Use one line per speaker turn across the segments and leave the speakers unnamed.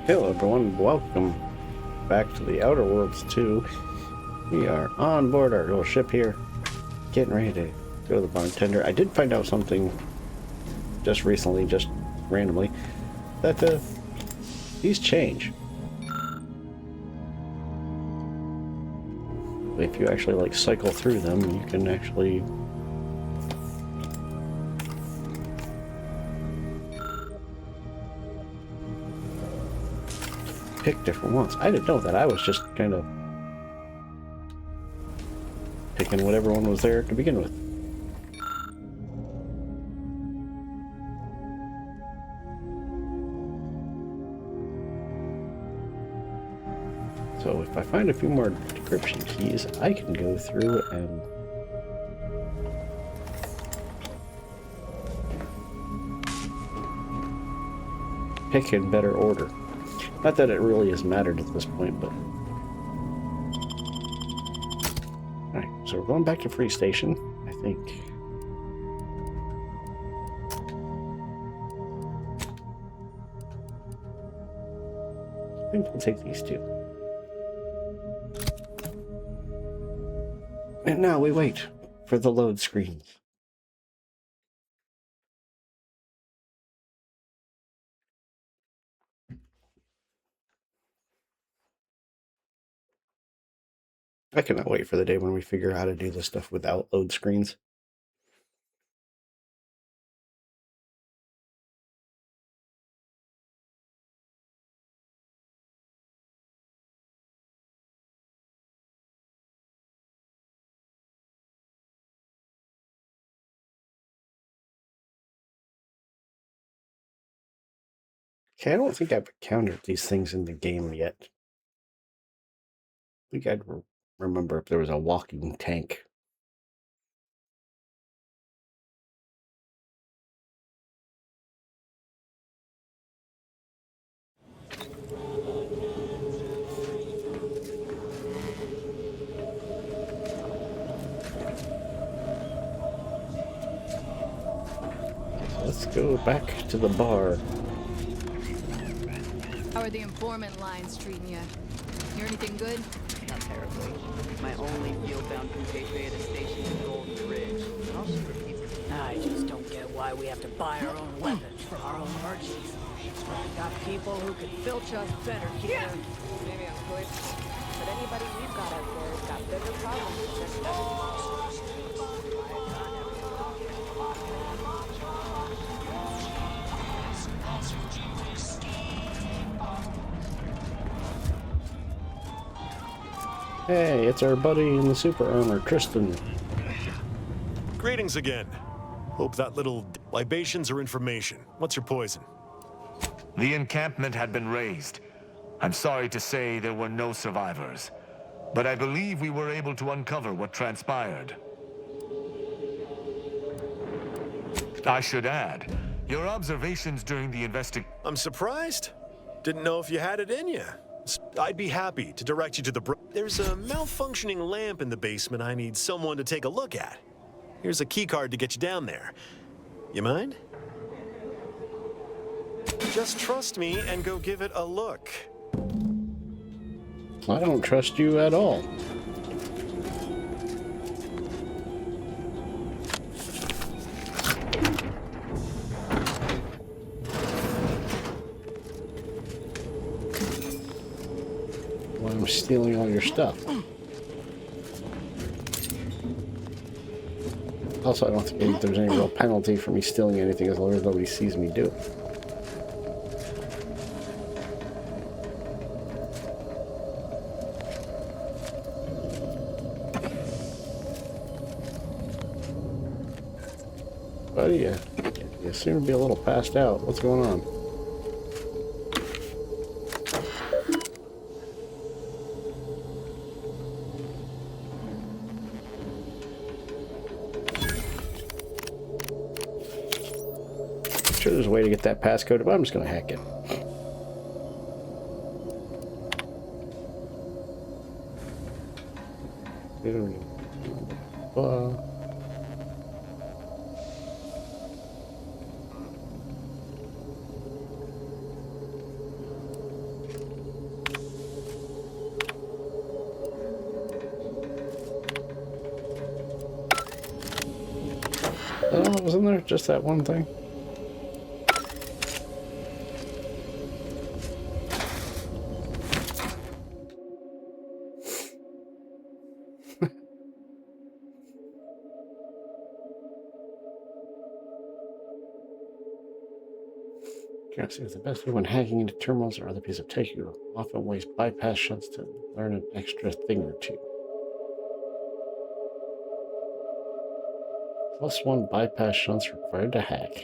Hello everyone, welcome back to the Outer Worlds 2. We are on board our little ship here, getting ready to go to the bartender. I did find out something just recently, just randomly, that these change. If you actually like cycle through them, you can actually pick different ones. I didn't know that. I was just kind of picking whatever one was there to begin with. So if I find a few more description keys, I can go through and pick in better order. Not that it really has mattered at this point, but... Alright, so we're going back to Free Station, I think. I think we'll take these two. And now we wait for the load screens. I cannot wait for the day when we figure out how to do this stuff without load screens. Okay, I don't think I've encountered these things in the game yet. I think I'd remember if there was a walking tank. So let's go back to the bar.
How are the informant lines treating you? Hear anything good?
Not terribly. My only field-bound compatriot is stationed in Golden Ridge. And I'll just repeat it. I just don't get why we have to buy our own weapons for our own merchants. We got people who could filch us better here.
Maybe I'm good. But anybody we've got out there has got bigger problems with just everything.
Hey, it's our buddy in the super armor, Tristan.
Greetings again. Hope that little libations or information. What's your poison?
The encampment had been razed. I'm sorry to say there were no survivors, but I believe we were able to uncover what transpired. I should add, your observations during the investigation...
I'm surprised. Didn't know if you had it in you. I'd be happy to direct you to the... There's a malfunctioning lamp in the basement I need someone to take a look at. Here's a keycard to get you down there. You mind? Just trust me and go give it a look.
I don't trust you at all. Well, I'm stealing all your stuff. Also, I don't think there's any real penalty for me stealing anything as long as nobody sees me do it. Buddy, you seem to be a little passed out. What's going on? Sure, there's a way to get that passcode, but I'm just going to hack it. Oh, wasn't there just that one thing? Curiosity is the best way when hacking into terminals or other pieces of tech. You often waste bypass shots to learn an extra thing or two. +1 bypass shunts required to hack.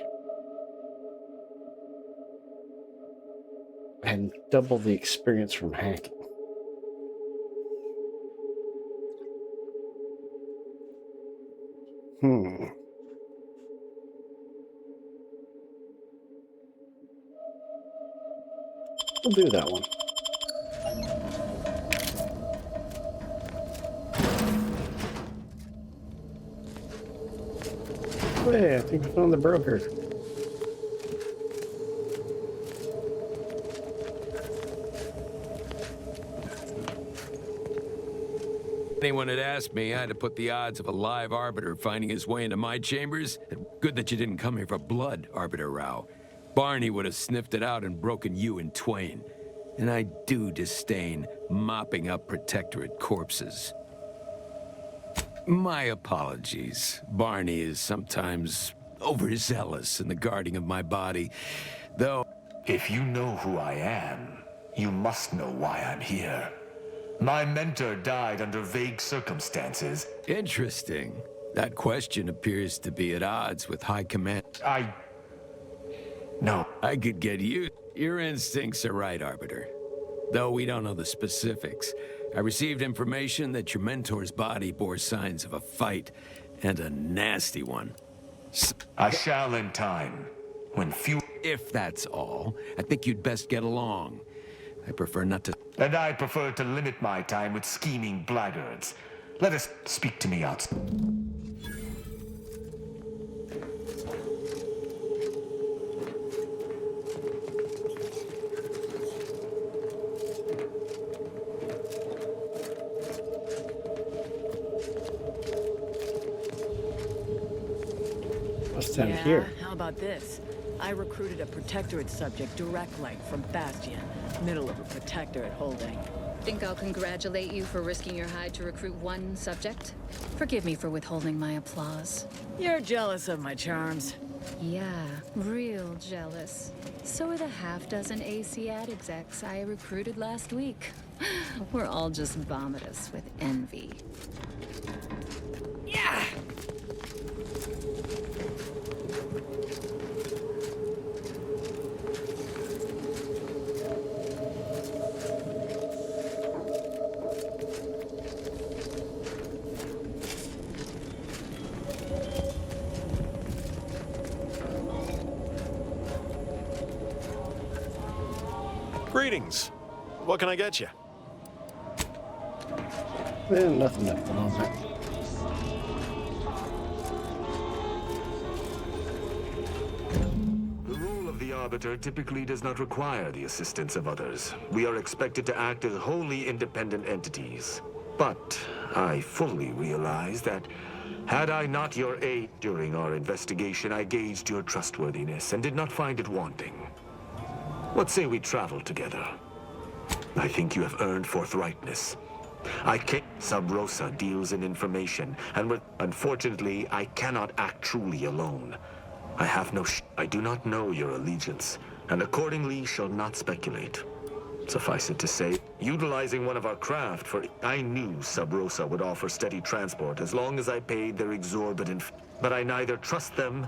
And double the experience from hacking. We'll do that one. Hey, I think we found the broker.
Anyone had asked me, I'd have put the odds of a live Arbiter finding his way into my chambers. Good that you didn't come here for blood, Arbiter Rao. Barney would have sniffed it out and broken you in twain. And I do disdain mopping up Protectorate corpses. My apologies. Barney is sometimes overzealous in the guarding of my body, though...
If you know who I am, you must know why I'm here. My mentor died under vague circumstances.
Interesting. That question appears to be at odds with High Command.
No.
I could get you. Your instincts are right, Arbiter. Though we don't know the specifics. I received information that your mentor's body bore signs of a fight, and a nasty one.
I shall in time, when few...
If that's all, I think you'd best get along. I prefer not to...
And I prefer to limit my time with scheming blackguards. Let us speak to me outside.
What's down here?
How about this? I recruited a Protectorate subject direct link from Bastion, middle of a Protectorate holding.
Think I'll congratulate you for risking your hide to recruit one subject? Forgive me for withholding my applause.
You're jealous of my charms.
Yeah, real jealous. So are the half-dozen AC-ad execs I recruited last week. We're all just vomitous with envy. Yeah!
Greetings. What can I get you?
Nothing at the moment.
The role of the Arbiter typically does not require the assistance of others. We are expected to act as wholly independent entities. But I fully realize that had I not your aid during our investigation, I gauged your trustworthiness and did not find it wanting. What say we travel together? I think you have earned forthrightness. Sub Rosa deals in information, and unfortunately, I cannot act truly alone. I have I do not know your allegiance, and accordingly shall not speculate. Suffice it to say, utilizing one of our craft I knew Sub Rosa would offer steady transport as long as I paid their exorbitant but I neither trust them,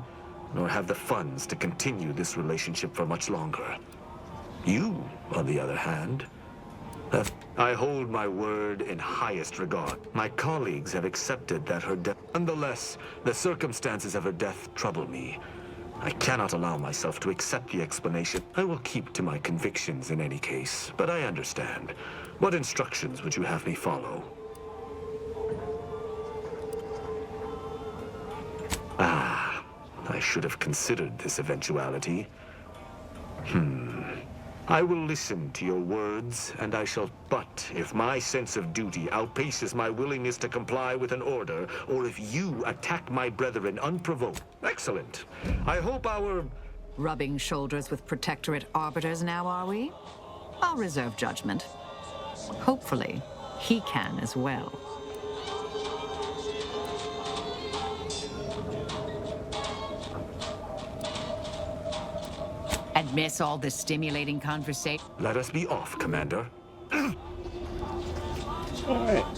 nor have the funds to continue this relationship for much longer. You, on the other hand, I hold my word in highest regard. My colleagues have accepted that her death... Nonetheless, the circumstances of her death trouble me. I cannot allow myself to accept the explanation. I will keep to my convictions in any case, but I understand. What instructions would you have me follow? I should have considered this eventuality. I will listen to your words, and I shall... But if my sense of duty outpaces my willingness to comply with an order, or if you attack my brethren unprovoked... Excellent. I hope our...
Rubbing shoulders with Protectorate arbiters now, are we? I'll reserve judgment. Hopefully, he can as well. And miss all this stimulating conversation.
Let us be off, Commander.
Alright.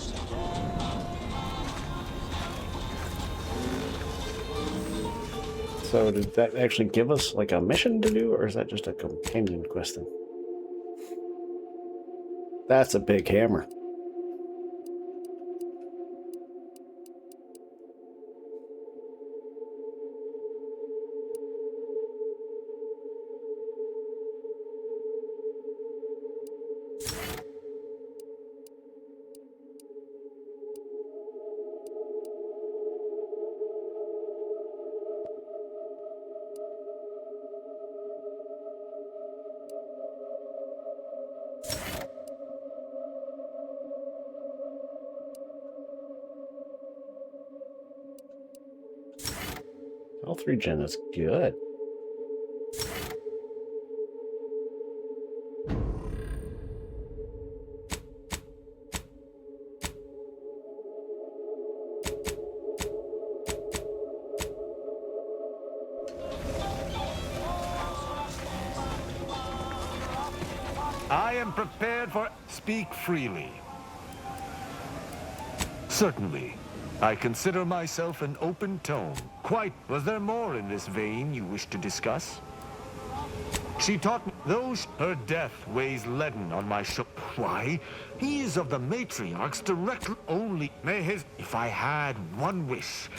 So did that actually give us like a mission to do, or is that just a companion quest then? That's a big hammer. All 3 gen is good.
I am prepared for... Speak freely. Certainly. I consider myself an open tone. Quite. Was there more in this vein you wish to discuss? She taught me those... Her death weighs leaden on my shoulder. Why? He is of the matriarchs directly only. May his... If I had one wish,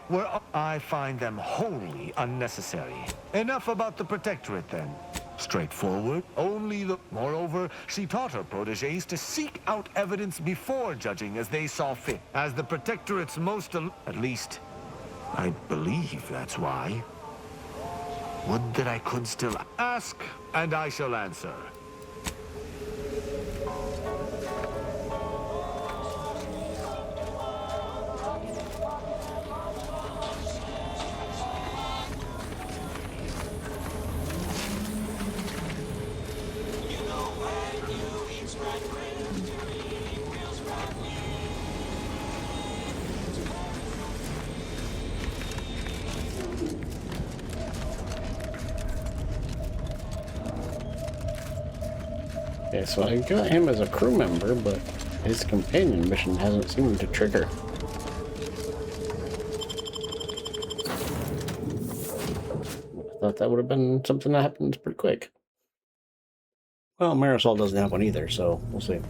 where I find them wholly unnecessary. Enough about the Protectorate, then. Straightforward. Only the... Moreover, she taught her protégés to seek out evidence before judging as they saw fit. As the Protectorate's most... At least, I believe that's why. Would that I could still... Ask, and I shall answer.
Okay, so I got him as a crew member, but his companion mission hasn't seemed to trigger. I thought that would have been something that happens pretty quick. Well, Marisol doesn't have one either, so we'll see.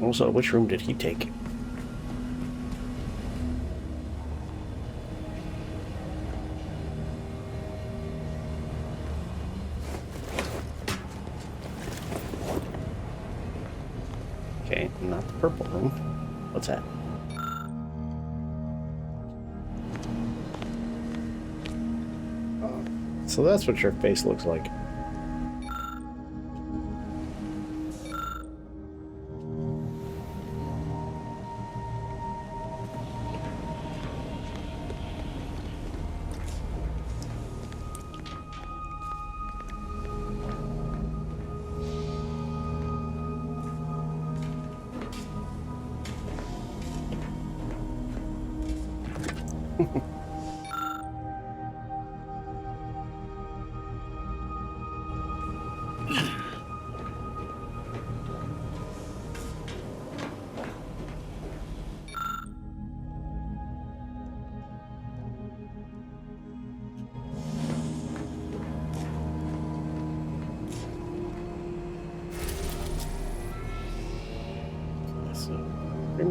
Also, which room did he take? Okay, not the purple room. What's that? So that's what your face looks like.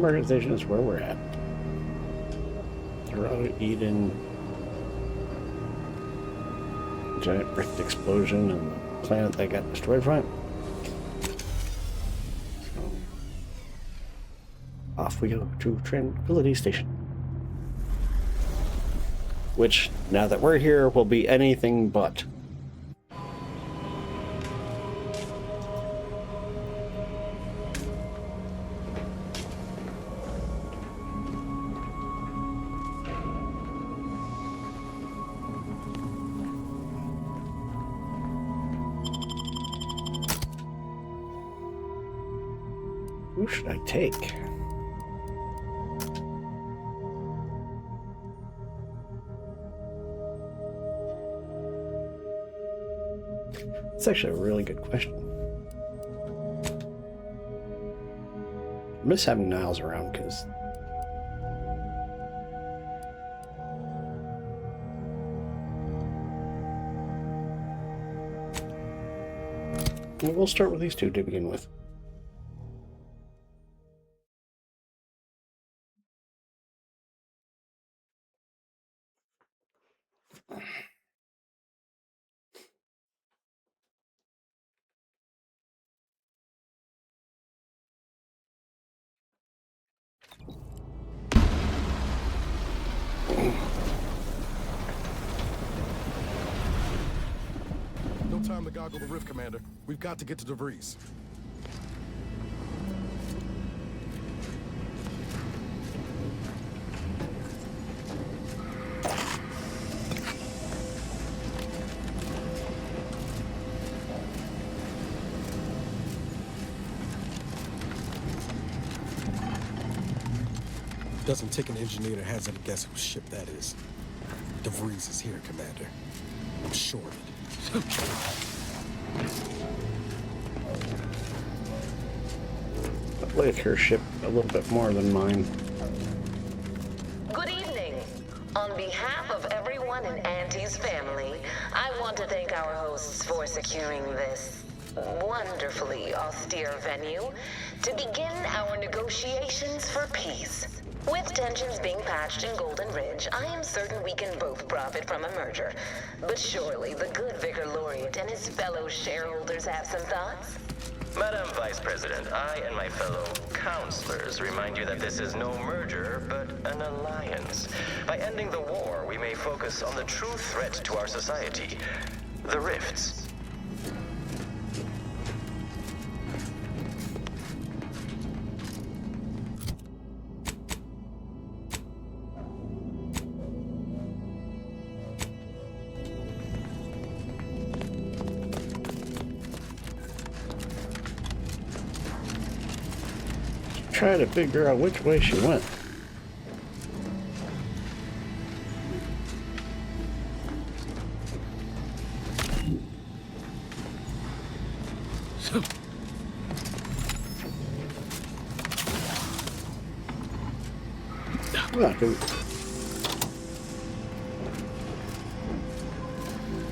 Organization is where we're at. Throughout Eden, giant brick explosion and the planet that got destroyed from it. So, off we go to Tranquility Station. which, now that we're here, will be anything but. Who should I take? That's actually a really good question. I miss having Niles around because we'll start with these two to begin with.
No time to goggle the rift, Commander. We've got to get to DeVries. Doesn't take an engineer to hazard a guess whose ship that is. DeVries is here, Commander. I'm sure of it.
I like her ship a little bit more than mine.
Good evening. On behalf of everyone in Auntie's family, I want to thank our hosts for securing this wonderfully austere venue to begin our negotiations for peace. With tensions being patched in Golden Ridge, I am certain we can both profit from a merger. But surely the good Vicar Laureate and his fellow shareholders have some thoughts?
Madam Vice President, I and my fellow counselors remind you that this is no merger, but an alliance. By ending the war, we may focus on the true threat to our society, the rifts.
Try to figure out which way she went.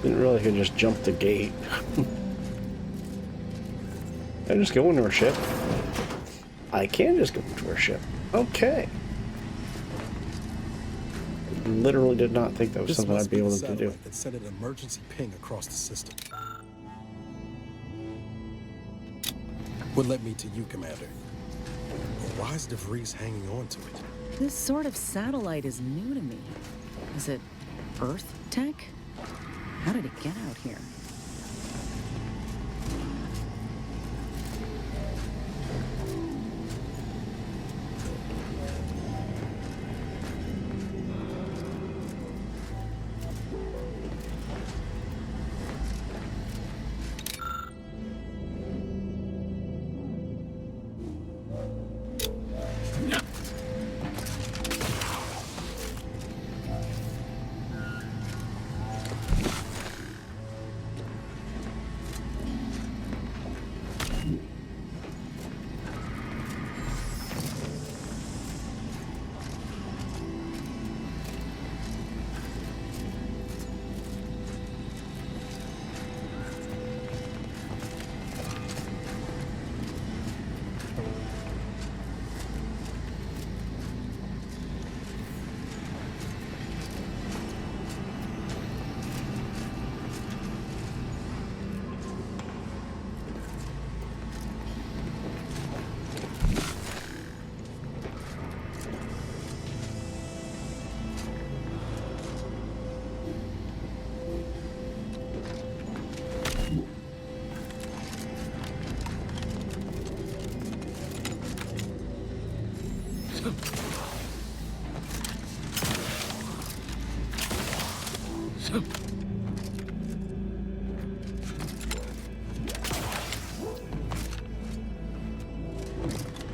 Didn't really could just jump the gate. I just go into her ship. I can just go into her ship. Okay. Literally did not think that was something I'd be able to do.
That sent an emergency ping across the system. What led me to you, Commander? Why is DeVries hanging on to it?
This sort of satellite is new to me. Is it Earth tech? How did it get out here?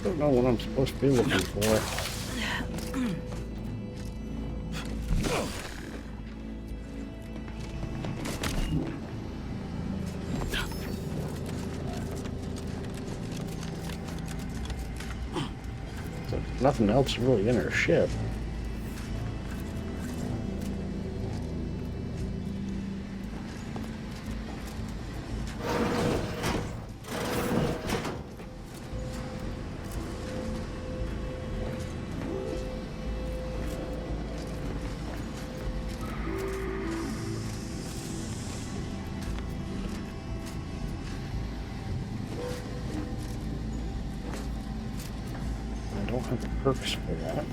don't know what I'm supposed to be looking for. So nothing else really in her ship. I don't have the perks for that.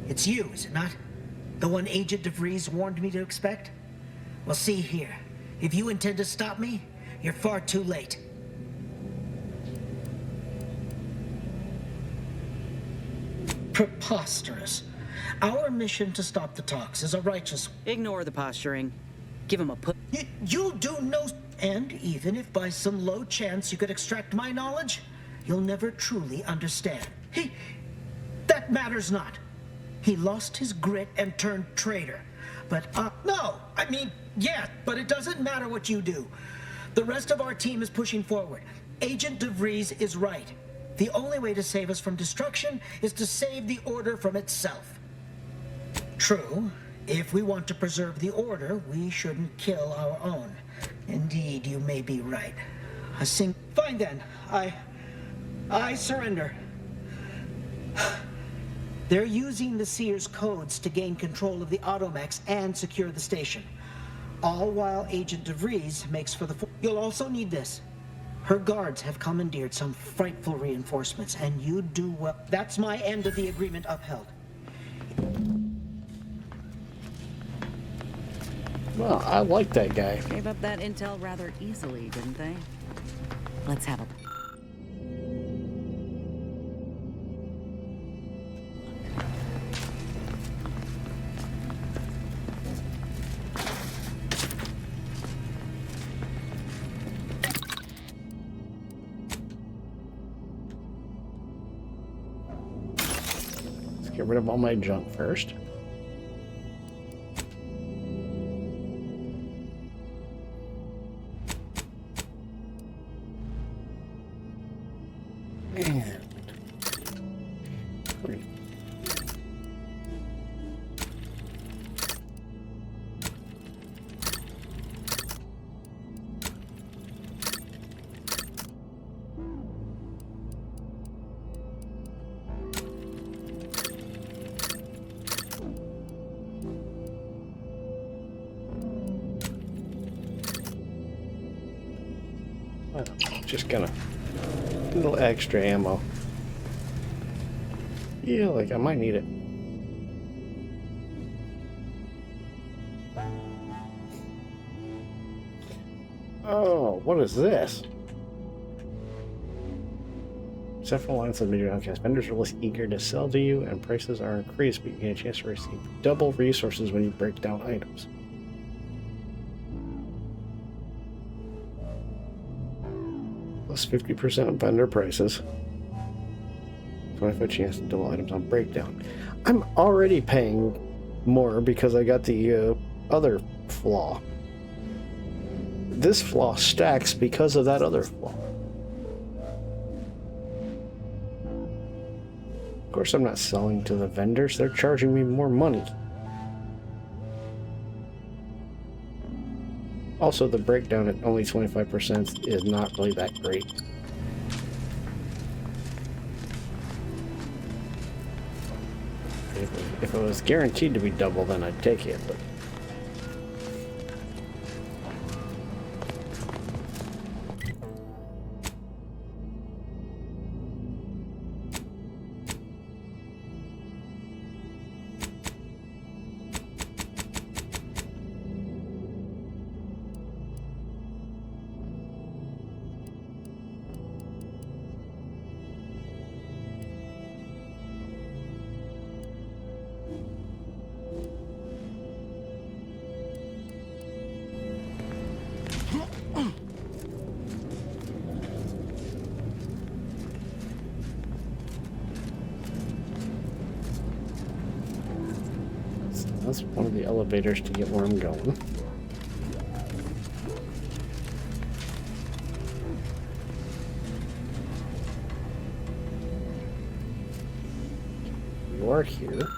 It's you, is it not? The one Agent DeVries warned me to expect? Well, see here. If you intend to stop me, you're far too late. Preposterous. Our mission to stop the talks is a righteous...
Ignore the posturing. Give him a put.
You do no... And even if by some low chance you could extract my knowledge, you'll never truly understand. That matters not. He lost his grit and turned traitor. But, no, I mean, yeah, but it doesn't matter what you do. The rest of our team is pushing forward. Agent DeVries is right. The only way to save us from destruction is to save the Order from itself. True, if we want to preserve the Order, we shouldn't kill our own. Indeed, you may be right. Fine then, I surrender. They're using the Seer's codes to gain control of the Automechs and secure the station. All while Agent DeVries makes for the... You'll also need this. Her guards have commandeered some frightful reinforcements, and you do well. That's my end of the agreement upheld.
Well, I like that guy.
Gave up that intel rather easily, didn't they? Let's have a...
Get rid of all my junk first. And just gonna a little extra ammo. feel like I might need it. Oh, what is this? Several lines of major outcasts. Vendors are less eager to sell to you, and prices are increased, but you get a chance to receive double resources when you break down items. Plus 50% of vendor prices. 25 chance to double items on breakdown. I'm already paying more because I got the other flaw. This flaw stacks because of that other flaw. Of course, I'm not selling to the vendors. They're charging me more money. Also, the breakdown at only 25% is not really that great. If it was guaranteed to be double, then I'd take it, but... That's one of the elevators to get where I'm going. You are here.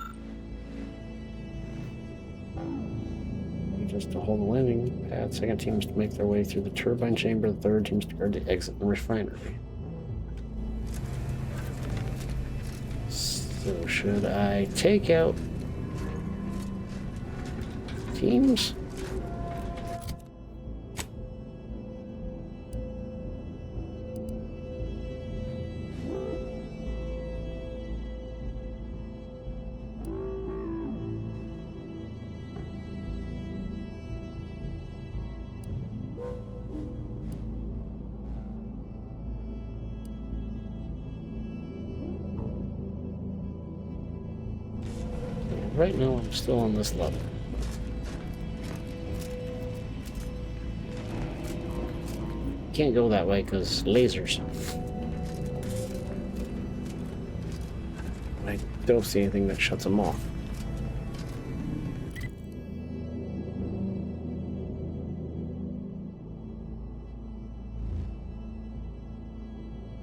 Just to hold the landing pad. Second team is to make their way through the turbine chamber. The third team is to guard the exit and refinery. So should I take out teams? Right now I'm still on this level. Can't go that way because lasers. I don't see anything that shuts them off.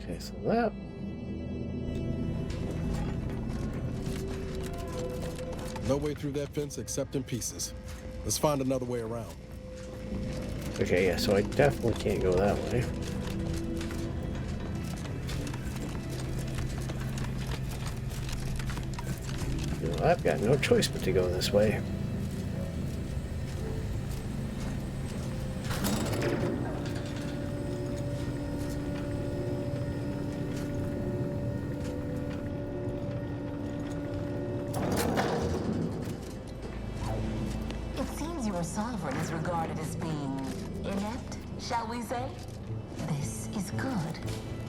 Okay, so that...
No way through that fence except in pieces. Let's find another way around.
Okay, yeah, so I definitely can't go that way. Well, I've got no choice but to go this way.
Sovereign is regarded as being inept, shall we say? This is good.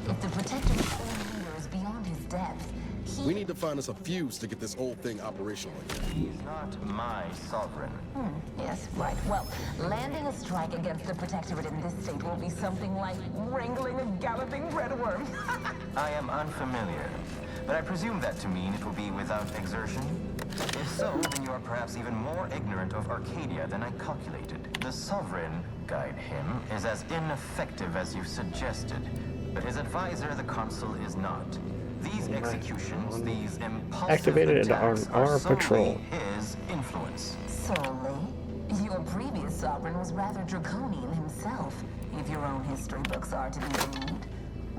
If the Protectorate lingers beyond his depth,
we need to find us a fuse to get this whole thing operational again.
He's not my sovereign.
Yes, right. Well, landing a strike against the Protectorate in this state will be something like wrangling a galloping breadworm.
I am unfamiliar, but I presume that to mean it will be without exertion. If so, then you are perhaps even more ignorant of Arcadia than I calculated. The Sovereign, guide him, is as ineffective as you suggested. But his advisor, the Consul, is not. These executions, these impulsive
activated
attacks
our
are solely
patrol.
his influence.
Solely? Your previous Sovereign was rather draconian himself, if your own history books are to be believed.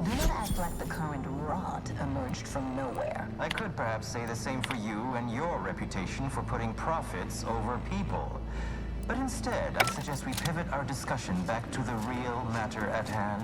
Do not act like the current rot emerged from nowhere.
I could perhaps say the same for you and your reputation for putting profits over people. But instead, I suggest we pivot our discussion back to the real matter at hand.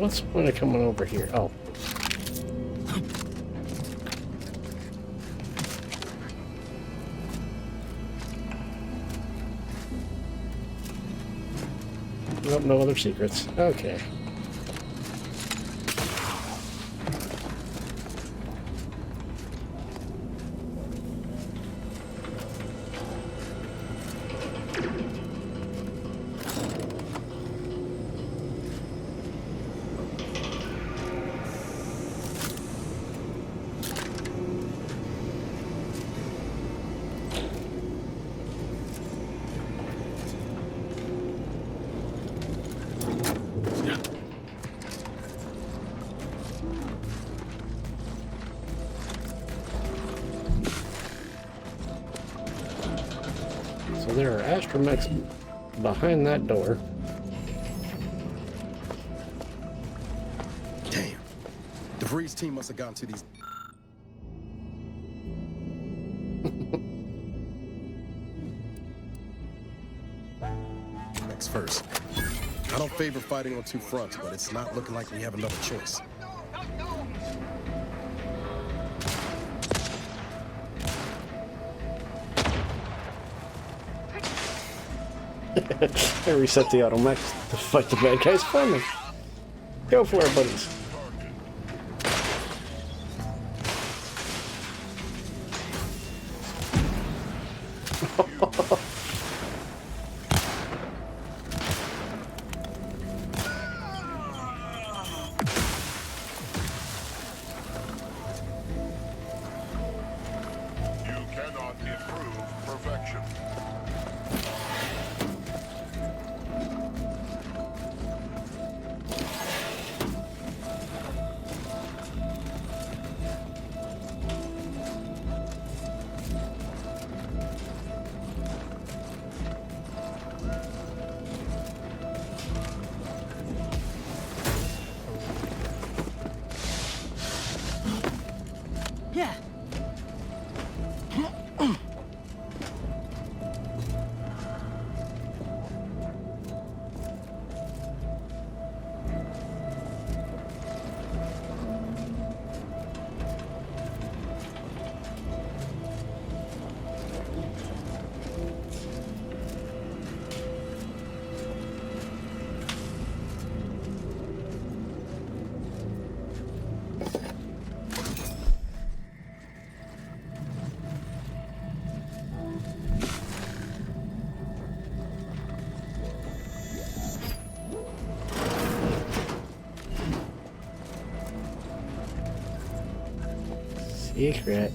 What's the point of coming over here? Oh. Nope, no other secrets. Okay. So there are astromechs behind that door.
Damn. DeVries' team must have gotten to these. Next first. I don't favor fighting on two fronts, but it's not looking like we have another choice.
I reset the automech to fight the bad guys for me. Go for it, buddies.
You cannot improve perfection.
Yeah.
Secret.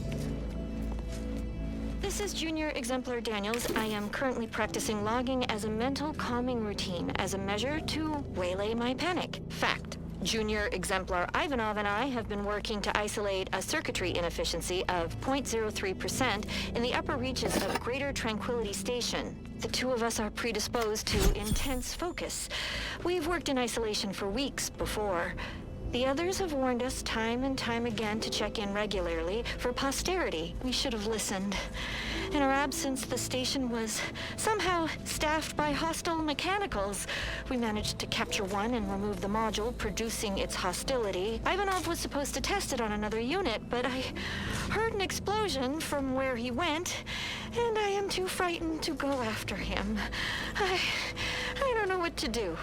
This is Junior Exemplar Daniels. I am currently practicing logging as a mental calming routine as a measure to waylay my panic. Fact. Junior Exemplar Ivanov and I have been working to isolate a circuitry inefficiency of 0.03% in the upper reaches of Greater Tranquility Station. The two of us are predisposed to intense focus. We've worked in isolation for weeks before. The others have warned us time and time again to check in regularly for posterity. We should have listened. In our absence, the station was somehow staffed by hostile mechanicals. We managed to capture one and remove the module producing its hostility. Ivanov was supposed to test it on another unit, but I heard an explosion from where he went, and I am too frightened to go after him. I don't know what to do.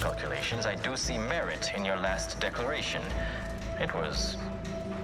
calculations, I do see merit in your last declaration. It was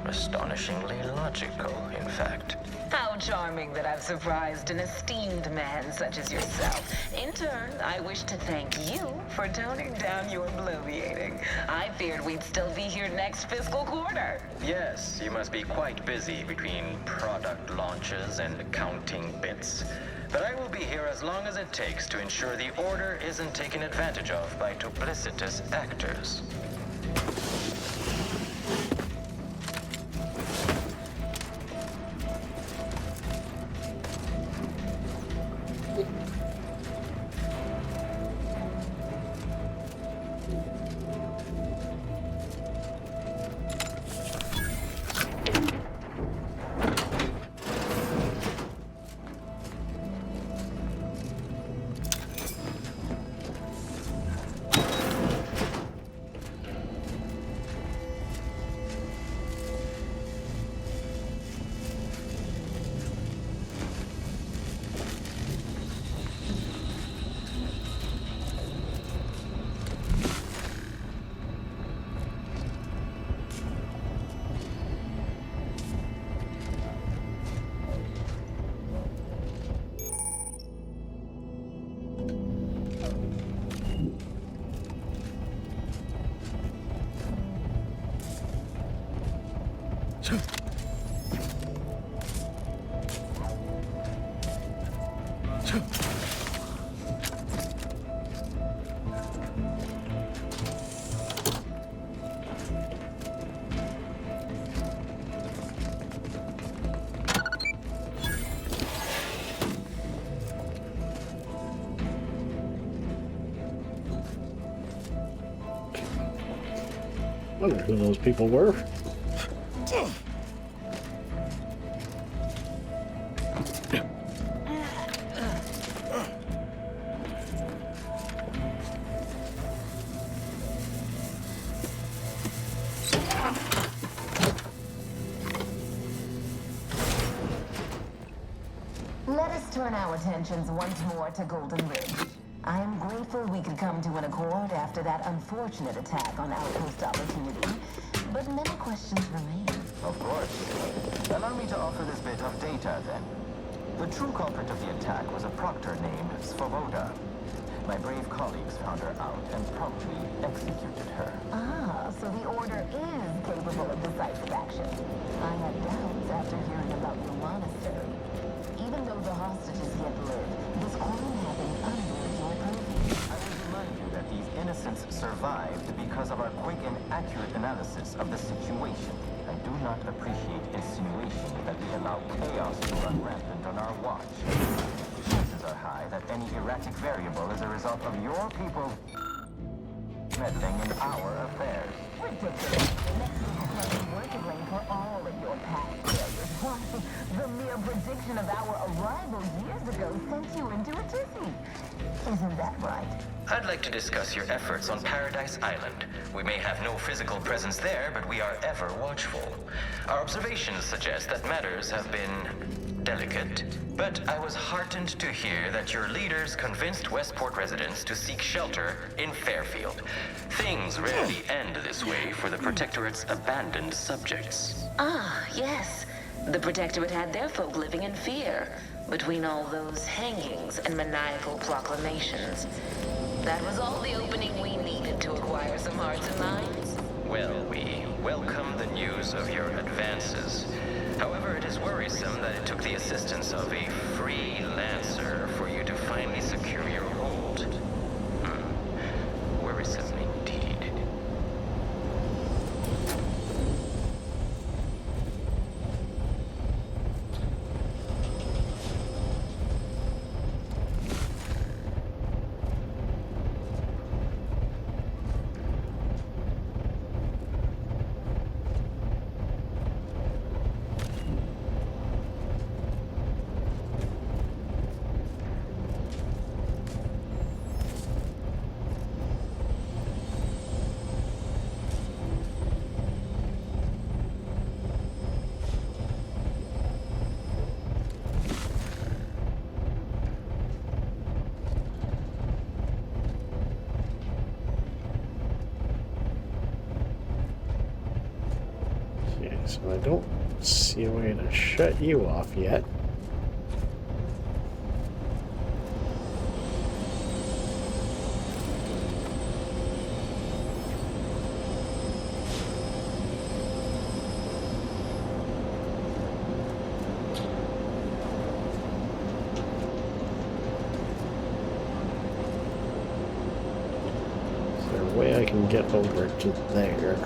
astonishingly logical, in fact.
How charming that I've surprised an esteemed man such as yourself. In turn, I wish to thank you for toning down your bloviating. I feared we'd still be here next fiscal quarter.
Yes, you must be quite busy between product launches and accounting bits. But I will be here as long as it takes to ensure the order isn't taken advantage of by duplicitous actors.
I wonder who those people were.
Let us turn our attentions once more to Golden Ridge. I am grateful we could come to an accord after that unfortunate attack on Outpost Opportunity, but many questions remain.
Of course. Allow me to offer this bit of data, then. The true culprit of the attack was a proctor named Svoboda. My brave colleagues found her out and promptly executed her.
Ah, so the Order is capable of decisive action. I had doubts after hearing about your monastery. Even though the hostages yet live, this crime happened under your purview.
I will remind you that these innocents survived because of our quick and accurate analysis of the situation. I do not appreciate insinuations that we allow chaos to run rampant on our watch. Chances are high that any erratic variable is a result of your people meddling in our affairs.
Ridiculous. Next week is claiming we're to blame for all of your past failures. Why, the mere prediction of our arrival years ago sent you into a tizzy. Isn't that right?
I'd like to discuss your efforts on Paradise Island. We may have no physical presence there, but we are ever watchful. Our observations suggest that matters have been delicate, but I was heartened to hear that your leaders convinced Westport residents to seek shelter in Fairfield. Things rarely end this way for the Protectorate's abandoned subjects.
Ah, yes. The Protectorate had their folk living in fear between all those hangings and maniacal proclamations. That was all the opening we needed to acquire some hearts and minds.
Well, we welcome the news of your advances. However, it is worrisome that it took the assistance of a freelancer for you to finally secure your hold. Worrisome indeed.
So I don't see a way to shut you off yet. Is there a way I can get over to there?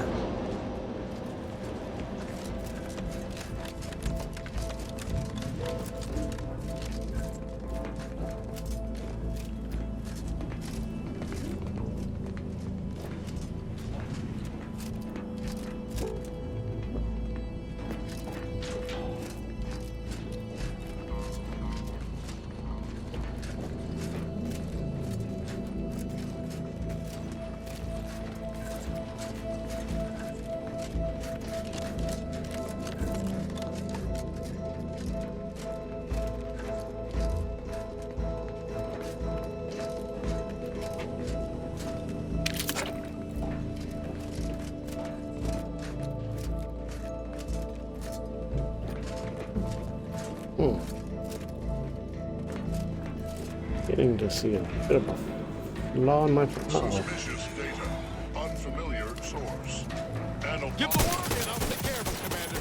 Getting to see a bit of a flaw in my...
Suspicious data. Unfamiliar source. Give the word and I'll take care of it, Commander.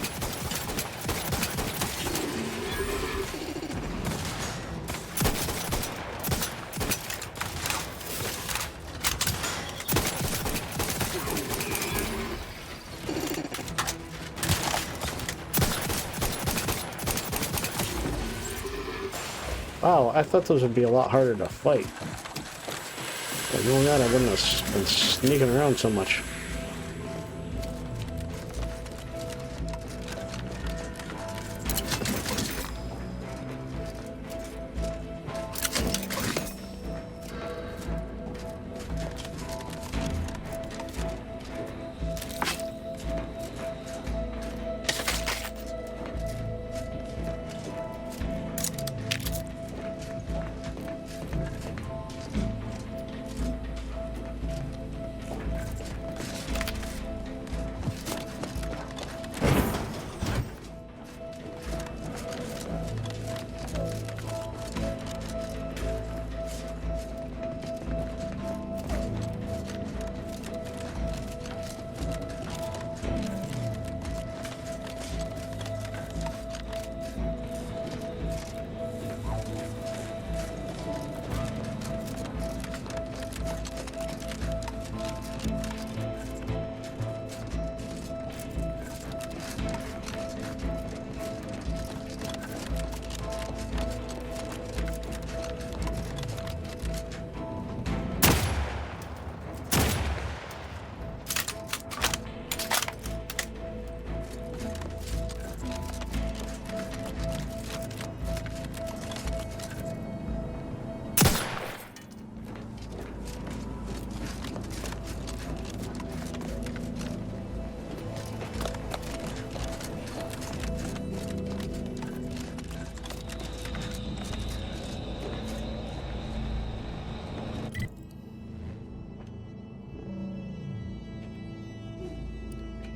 Wow, I thought those would be a lot harder to fight. But knowing that, I wouldn't have been sneaking around so much.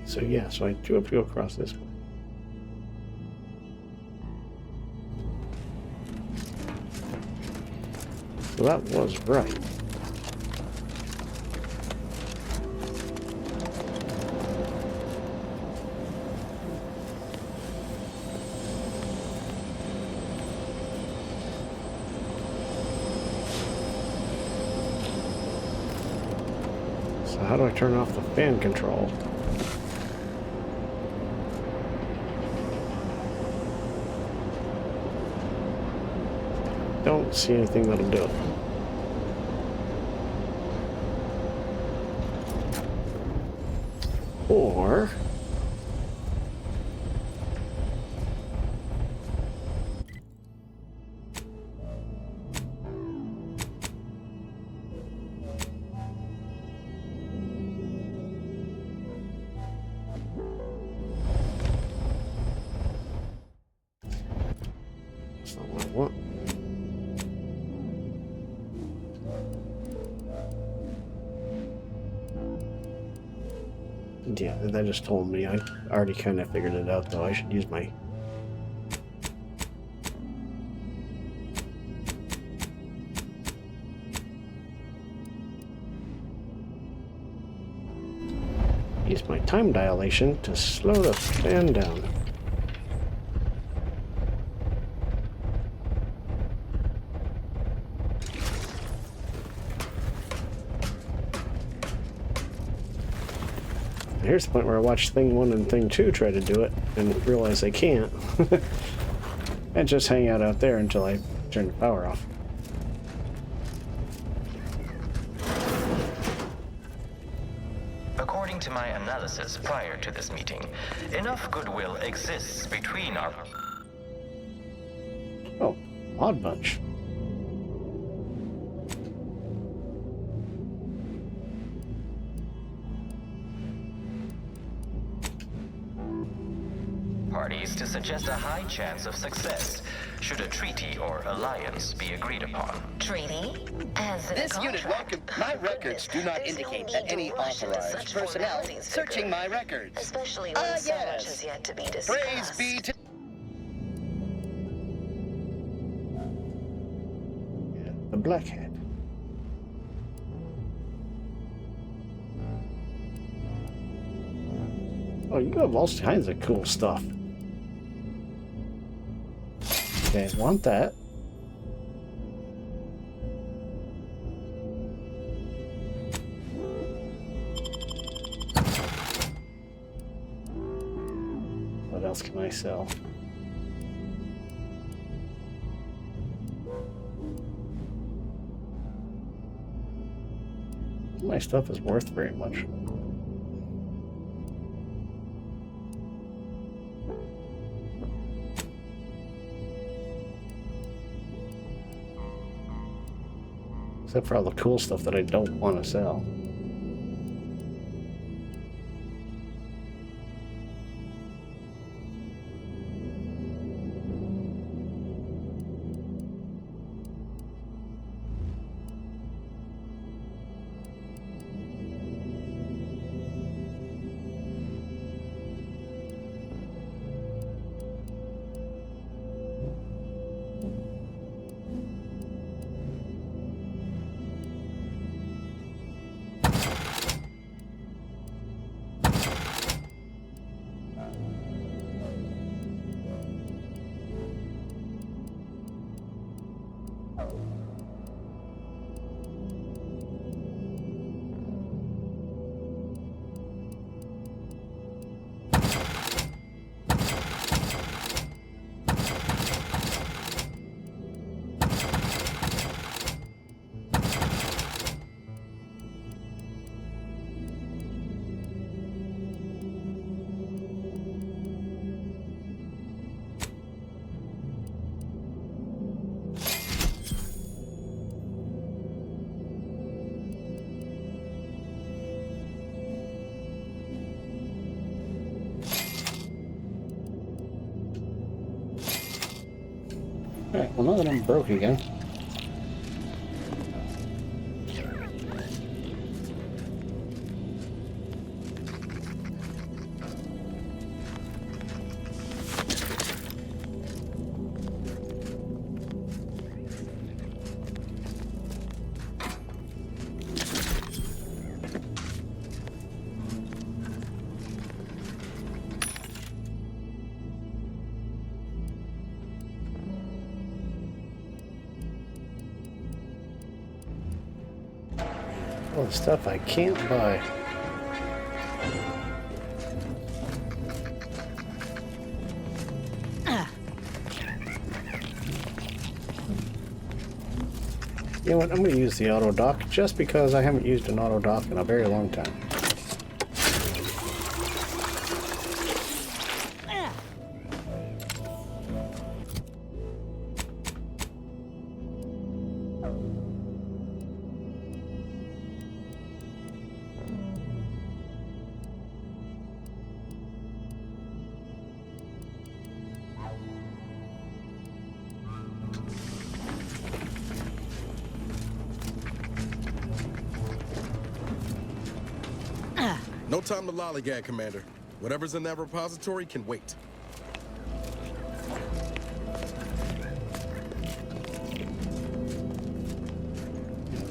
So yeah, so I do have to go across this way. So that was right. So how do I turn off the fan control? Don't see anything that'll do it. Or that's not what I want. Yeah, that just told me. I already kind of figured it out, though. I should use my... use my time dilation to slow the fan down. Here's the point where I watched Thing 1 and Thing 2 try to do it and realize they can't. And just hang out there until I turn the power off.
According to my analysis prior to this meeting, enough goodwill exists between our...
Oh, odd bunch.
parties to suggest a high chance of success should a treaty or alliance be agreed upon.
Treaty? As in
This
a
unit
contract?
welcome. My records do not
There's no
indicate
need
that
to
any
rush into
authorized
such
personnel
formalities,
searching
Vicar.
my records.
Especially when so much
yes.
has yet to be discussed.
Praise be to...
The Blackhead. Oh, you have all kinds of cool stuff. Okay, want that. What else can I sell? My stuff is worth very much. Except for all the cool stuff that I don't want to sell. Alright, well now that I'm broke again. All the stuff I can't buy. You know what? I'm going to use the auto dock just because I haven't used an auto dock in a very long time.
No time to lollygag, Commander. Whatever's in that repository can wait.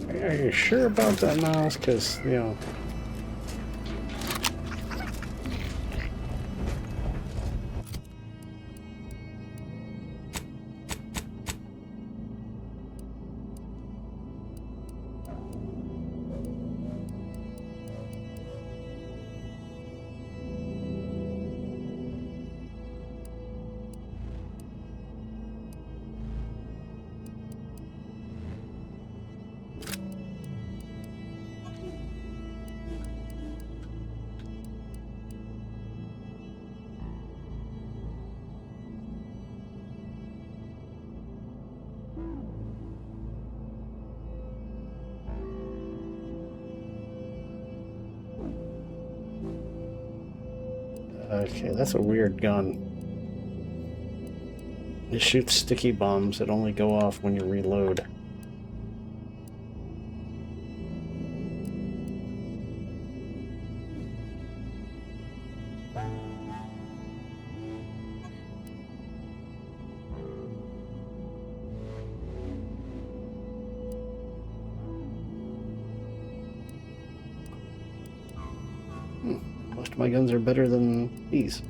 Are you sure about that mouse? Because, you know... Okay, that's a weird gun. It shoots sticky bombs that only go off when you reload. Most of my guns are better than these.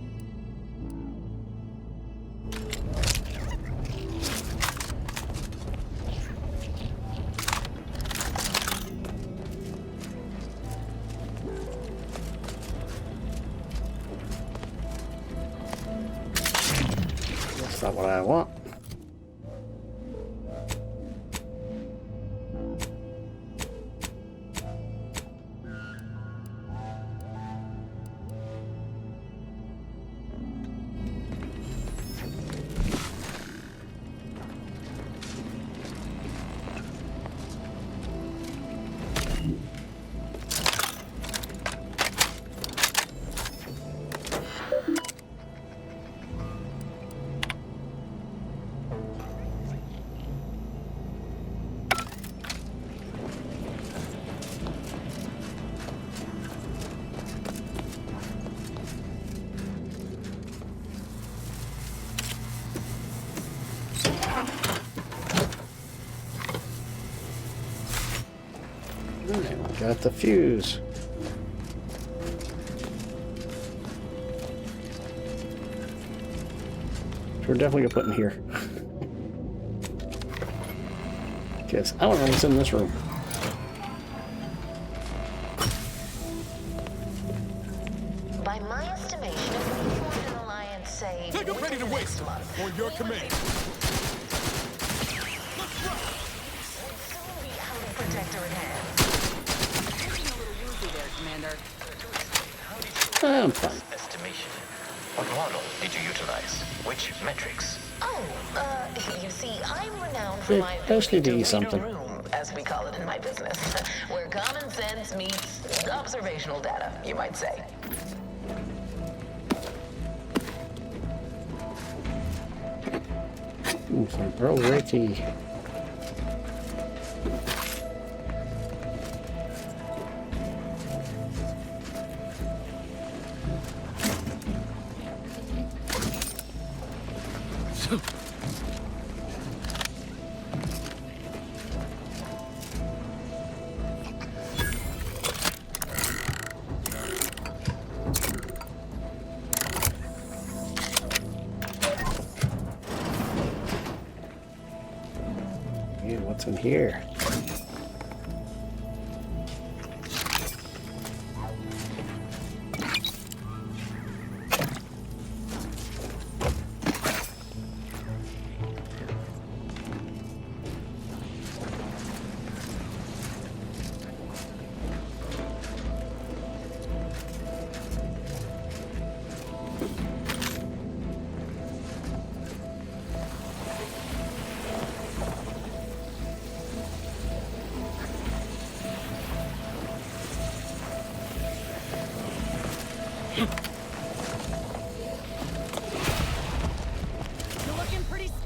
That's not what I want. Got the fuse. We're definitely gonna put in here. Because I don't know what's in this room.
By my estimation, if we formed an alliance, say,
Take up ready to waste for your command.
Protectorate hands.
I'm fine.
Estimation. What model did you utilize? Which metrics?
Oh, you see, I'm renowned for
It
my
does need to eat
ability to
something.
read a room, as we call it in my business, where common sense meets observational data, you might say.
Some bro Ricky. What's in here?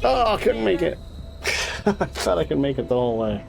Oh, I couldn't make it. I thought I could make it the whole way.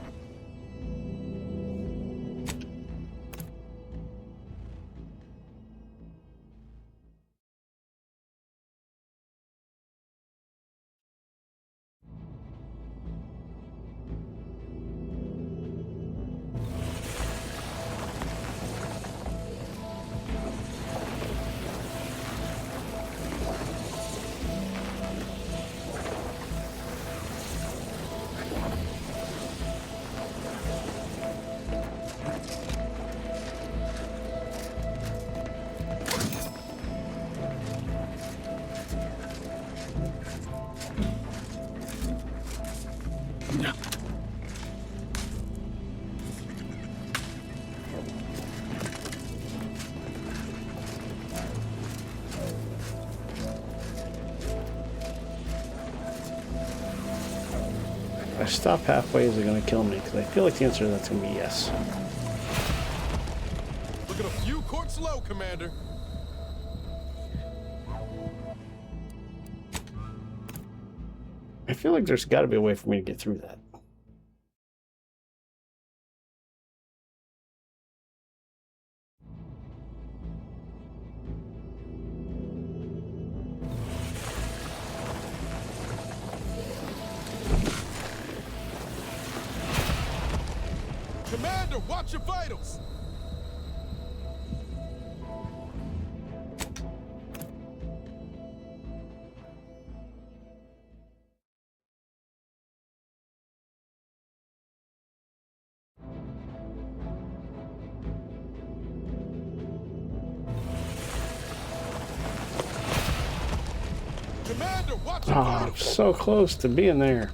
stop halfway, is it going to kill me? Because I feel like the answer to that's going to be yes.
Look at a few quarts low, Commander.
I feel like there's got to be a way for me to get through that.
Commander, watch your vitals! Commander, watch your
Oh,
vitals!
I'm so close to being there.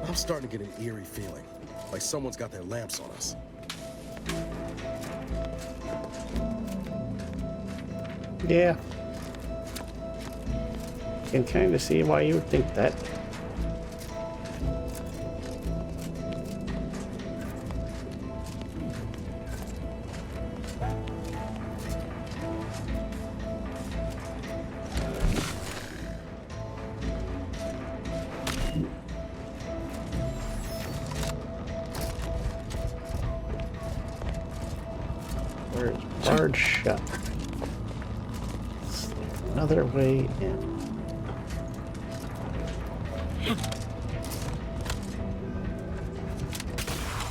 I'm starting to get an eerie feeling, like someone's got their lamps on us.
Yeah. Can kind of see why you would think that. Where's barred shut? Another way in.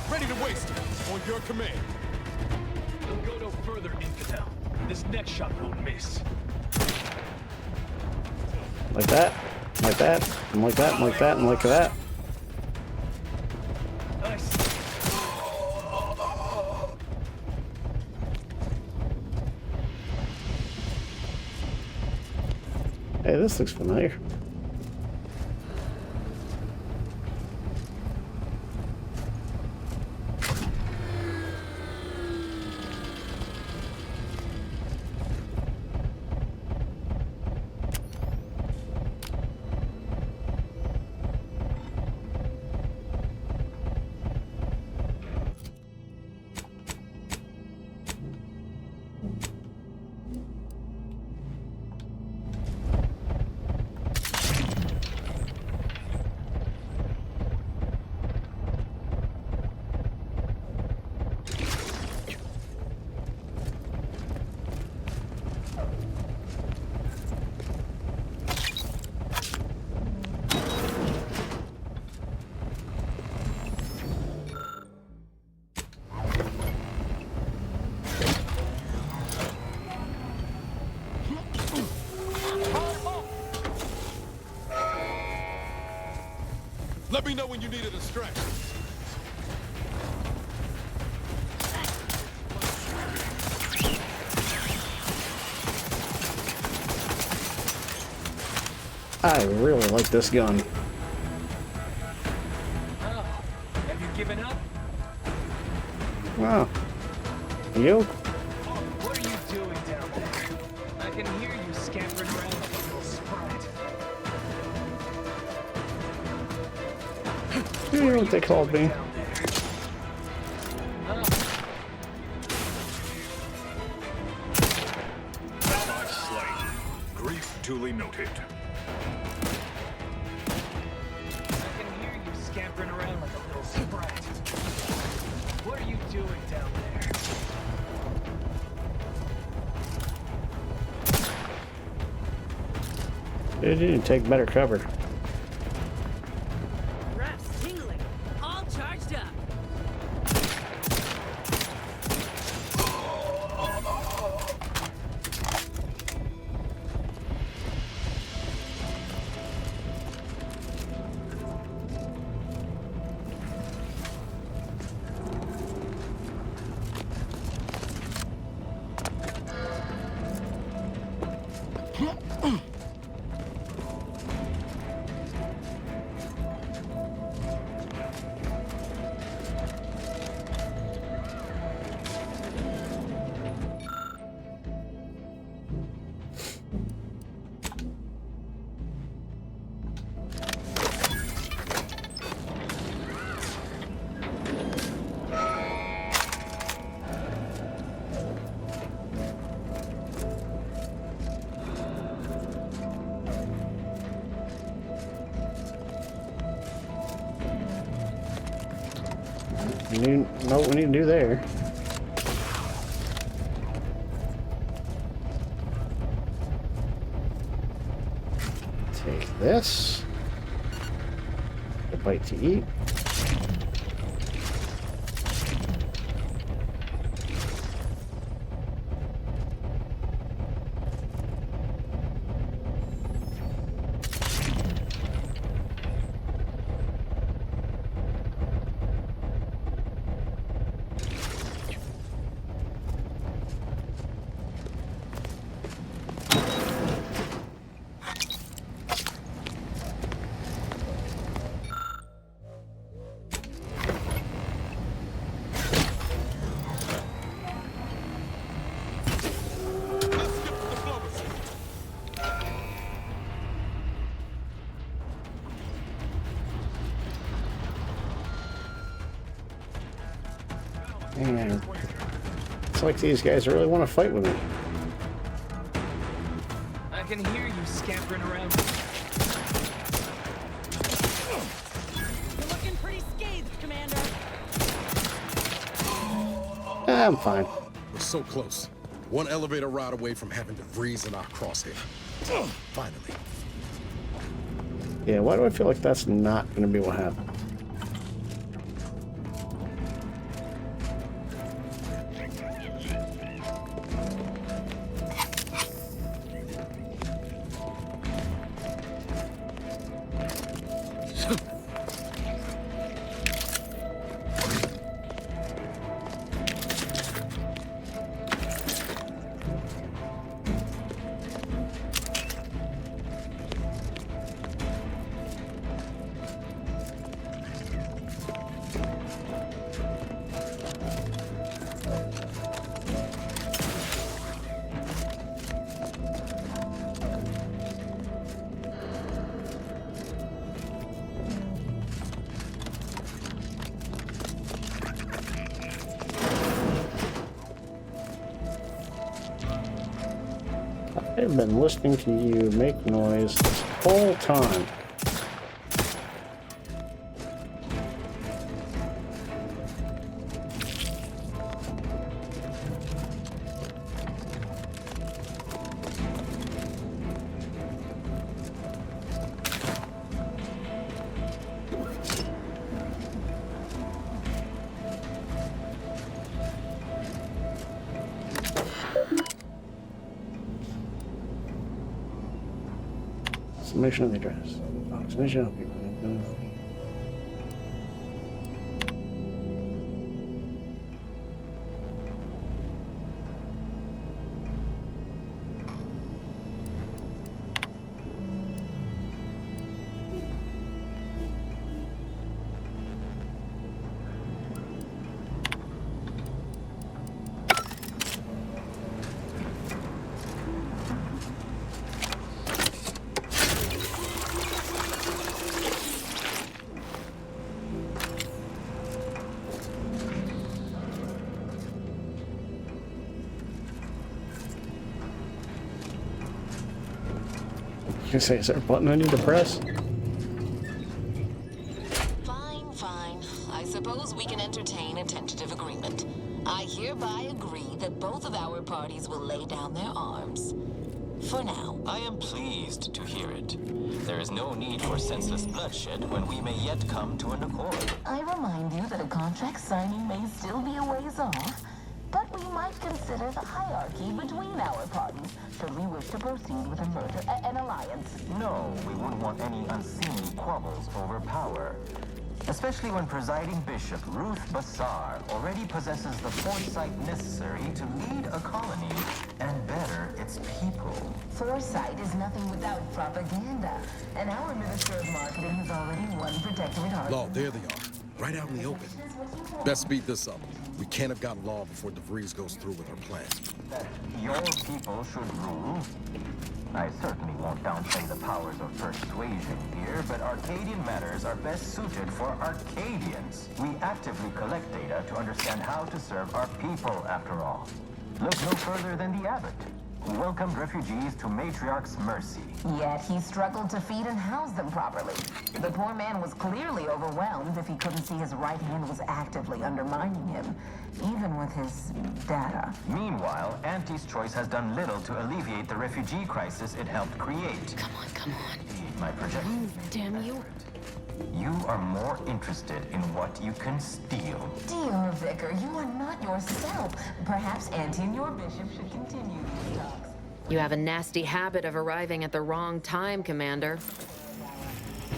Ready to waste it. On your command.
Don't go no further, infidel. This next shot won't miss.
Like that, like that, and like that, and like that, and like that.
Nice.
Hey, this looks familiar.
Let me know when you need a distraction.
I really like this gun.
Oh, have you given up?
Wow. You?
What are you doing down there? I can hear you scampering around like a little sprite.
You know what they called me.
Ally slain. Grief duly noted.
I can hear you scampering around like a little sprite. What are you doing down there?
You need to take better cover.
Reps tingling. All charged up.
You know what we need to do there. Take this. A bite to eat. Man, it's like these guys really want to fight with me.
I can hear you scampering around.
You're looking pretty scathed, Commander.
I'm fine.
We're so close. One elevator ride away from having DeVries in our crosshair. Finally.
Yeah, why do I feel like that's not going to be what happens? I've been listening to you make noise this whole time. Submission of the address. Submission of people. I say, is there a button I need to press?
Fine, fine. I suppose we can entertain a tentative agreement. I hereby agree that both of our parties will lay down their arms. For now.
I am pleased to hear it. There is no need for senseless bloodshed when we may yet come to an accord.
I remind you that a contract signing may still be a ways off, but we might consider the hierarchy between our parties should we wish to proceed with a merger, an alliance.
No, we wouldn't want any unseemly quabbles over power. Especially when presiding Bishop Ruth Bassar already possesses the foresight necessary to lead a colony and better its people.
Foresight is nothing without propaganda, and our Minister of Marketing has already won Protectorate argument.
Law, there they are. Right out in the open. Best speed this up. We can't have gotten Law before DeVries goes through with her plan.
That your people should rule? I certainly won't downplay the powers of persuasion here, but Arcadian matters are best suited for Arcadians. We actively collect data to understand how to serve our people, after all. Look no further than the abbot, who welcomed refugees to Matriarch's mercy.
Yet he struggled to feed and house them properly. The poor man was clearly overwhelmed if he couldn't see his right hand was actively undermining him, even with his data.
Meanwhile, Auntie's choice has done little to alleviate the refugee crisis it helped create.
Come on.
My projection.
Damn you.
You are more interested in what you can steal.
Dear Vicar, you are not yourself. Perhaps Auntie and your bishop should continue these talks.
You have a nasty habit of arriving at the wrong time, Commander.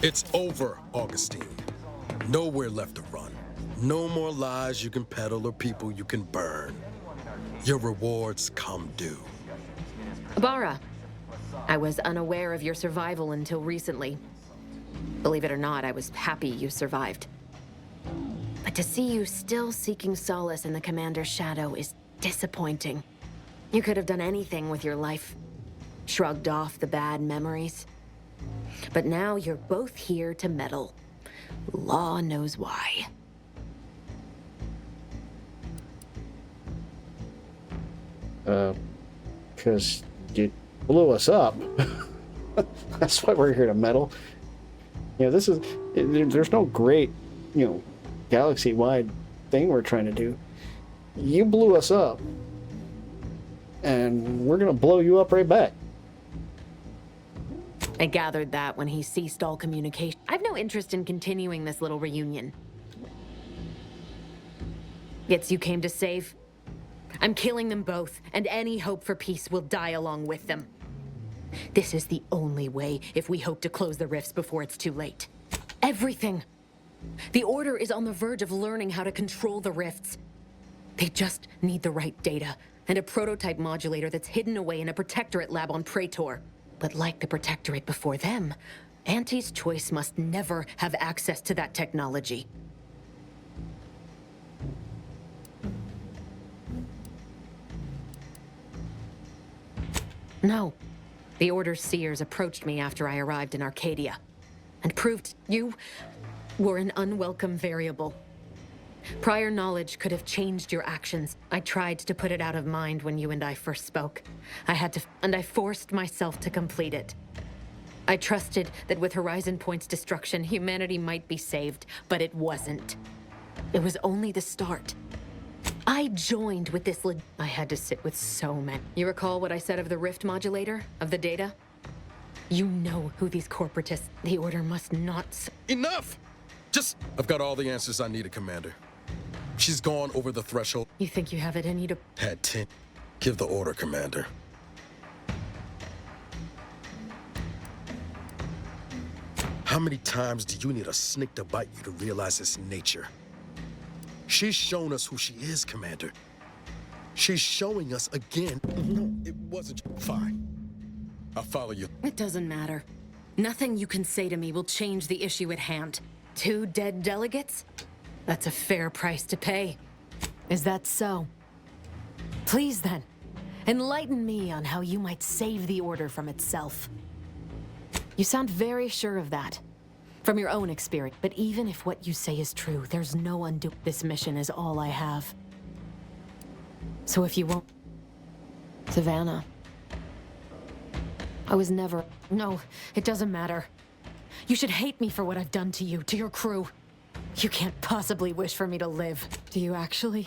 It's over, Augustine. Nowhere left to run. No more lies you can peddle or people you can burn. Your rewards come due.
Ibarra, I was unaware of your survival until recently. Believe it or not, I was happy you survived. But to see you still seeking solace in the Commander's shadow is disappointing. You could have done anything with your life. Shrugged off the bad memories. But now you're both here to meddle. Law knows why.
Because you blew us up. That's why we're here to meddle. You know, this is... There's no great, galaxy-wide thing we're trying to do. You blew us up. And we're gonna blow you up right back.
I gathered that when he ceased all communication. I've no interest in continuing this little reunion. It's you came to save. I'm killing them both, and any hope for peace will die along with them. This is the only way if we hope to close the rifts before it's too late. Everything. The Order is on the verge of learning how to control the rifts. They just need the right data, and a prototype modulator that's hidden away in a Protectorate lab on Praetor. But like the Protectorate before them, Auntie's choice must never have access to that technology. No. The Order's seers approached me after I arrived in Arcadia, and proved you were an unwelcome variable. Prior knowledge could have changed your actions. I tried to put it out of mind when you and I first spoke. I forced myself to complete it. I trusted that with Horizon Point's destruction, humanity might be saved, but it wasn't. It was only the start. I joined with this I had to sit with so many. You recall what I said of the rift modulator, of the data? You know who these corporatists... The Order must not...
Enough! I've got all the answers I needed, Commander. She's gone over the threshold.
You think you have it in you to...
Had 10. Give the order, Commander. How many times do you need a snake to bite you to realize its nature? She's shown us who she is, Commander. She's showing us again. No, it wasn't. Fine. I'll follow you.
It doesn't matter. Nothing you can say to me will change the issue at hand. 2 dead delegates? That's a fair price to pay. Is that so? Please then, enlighten me on how you might save the Order from itself. You sound very sure of that, from your own experience. But even if what you say is true, there's no undo. This mission is all I have. So if you won't... Savannah. I was never... No, it doesn't matter. You should hate me for what I've done to you, to your crew. You can't possibly wish for me to live. Do you actually?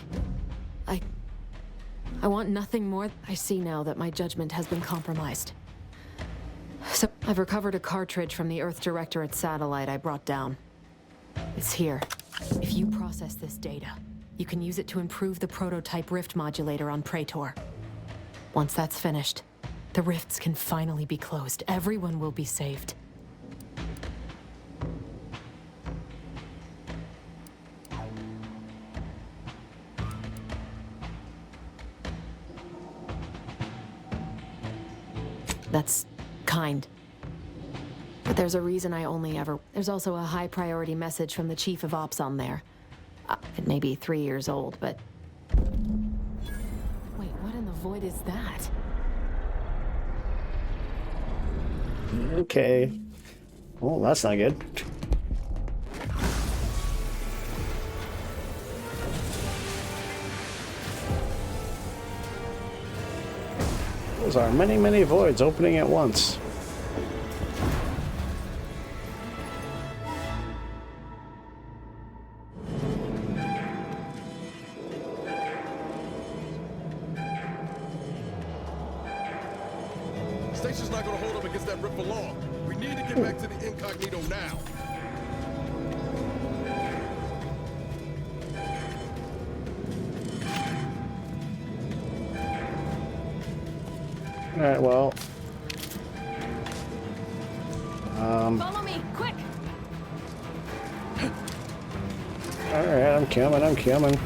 I want nothing more. I see now that my judgment has been compromised. So, I've recovered a cartridge from the Earth Directorate satellite I brought down. It's here. If you process this data, you can use it to improve the prototype rift modulator on Praetor. Once that's finished, the rifts can finally be closed. Everyone will be saved. That's kind. But there's a reason I only ever... There's also a high priority message from the Chief of Ops on there. It may be 3 years old, but... Wait, what in the void is that?
Okay. Well, that's not good. Those are many, many voids opening at once.
Station's not gonna hold up against that rip for long. We need to get back to the incognito now.
Alright, well.
Follow me, quick!
Alright, I'm coming.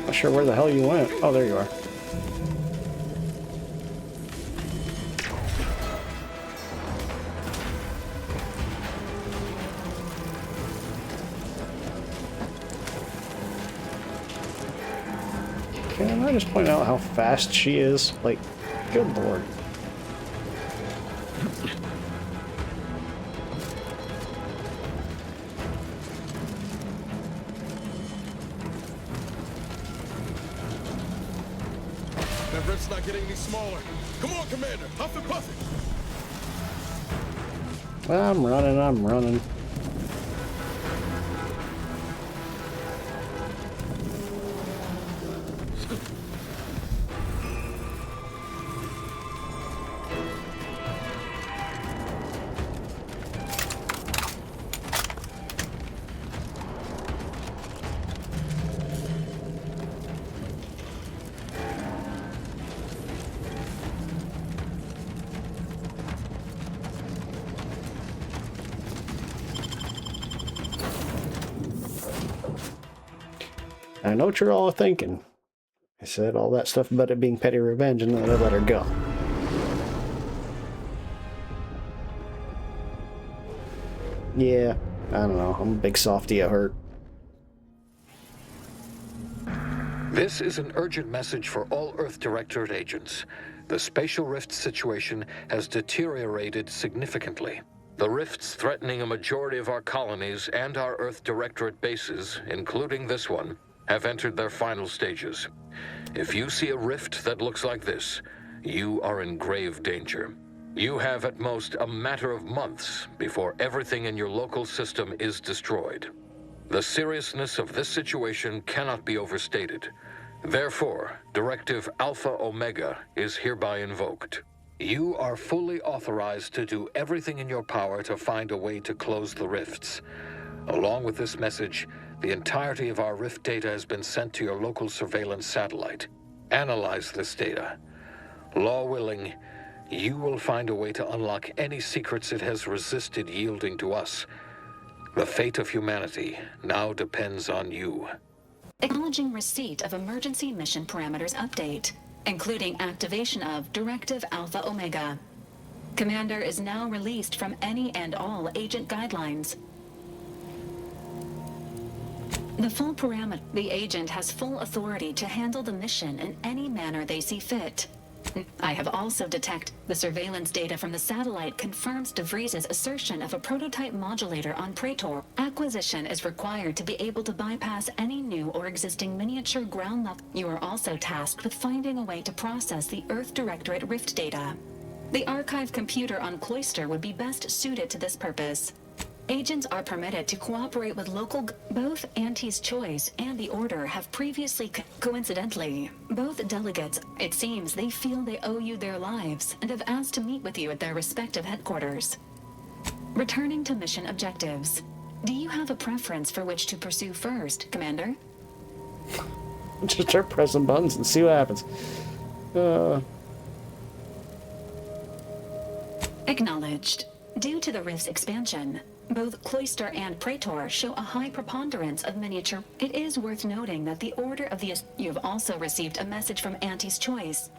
Not sure where the hell you went. Oh, there you are. Can I just point out how fast she is? Like, good lord.
That rift's not getting any smaller. Come on, Commander. Huff and puff it.
I'm running. I know what you're all thinking. I said all that stuff about it being petty revenge and then I let her go. Yeah, I don't know. I'm a big softy at heart.
This is an urgent message for all Earth Directorate agents. The spatial rift situation has deteriorated significantly. The rifts threatening a majority of our colonies and our Earth Directorate bases, including this one, have entered their final stages. If you see a rift that looks like this, you are in grave danger. You have at most a matter of months before everything in your local system is destroyed. The seriousness of this situation cannot be overstated. Therefore, Directive Alpha Omega is hereby invoked. You are fully authorized to do everything in your power to find a way to close the rifts. Along with this message, the entirety of our rift data has been sent to your local surveillance satellite. Analyze this data. Law willing, you will find a way to unlock any secrets it has resisted yielding to us. The fate of humanity now depends on you.
Acknowledging receipt of emergency mission parameters update, including activation of Directive Alpha Omega. Commander is now released from any and all agent guidelines. The agent has full authority to handle the mission in any manner they see fit. I have also detected the surveillance data from the satellite confirms DeVries' assertion of a prototype modulator on Praetor. Acquisition is required to be able to bypass any new or existing miniature ground level. You are also tasked with finding a way to process the Earth Directorate Rift data. The archive computer on Cloister would be best suited to this purpose. Agents are permitted to cooperate with both Auntie's Choice and the Order have previously coincidentally, both delegates, it seems they feel they owe you their lives and have asked to meet with you at their respective headquarters. Returning to mission objectives. Do you have a preference for which to pursue first, Commander?
Just start pressing buttons and see what happens.
Acknowledged. Due to the Rift's expansion, both Cloister and Praetor show a high preponderance of miniature. It is worth noting that the Order of the... You've also received a message from Auntie's Choice.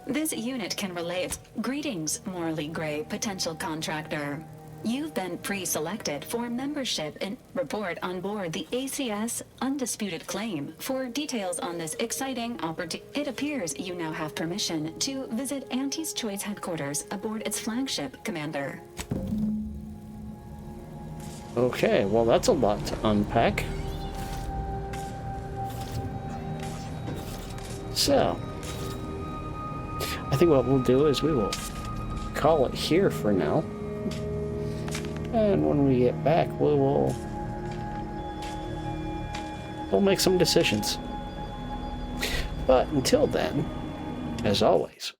This unit can relay its greetings, morally gray potential contractor. You've been pre-selected for membership and report on board the ACS Undisputed Claim. For details on this exciting opportunity, it appears you now have permission to visit Auntie's Choice headquarters aboard its flagship, Commander.
Okay, well that's a lot to unpack. So, I think what we'll do is we will call it here for now. And when we get back, we'll make some decisions. But until then, as always,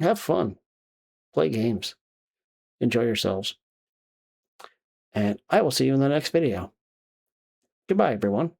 have fun, play games, enjoy yourselves. And I will see you in the next video. Goodbye, everyone.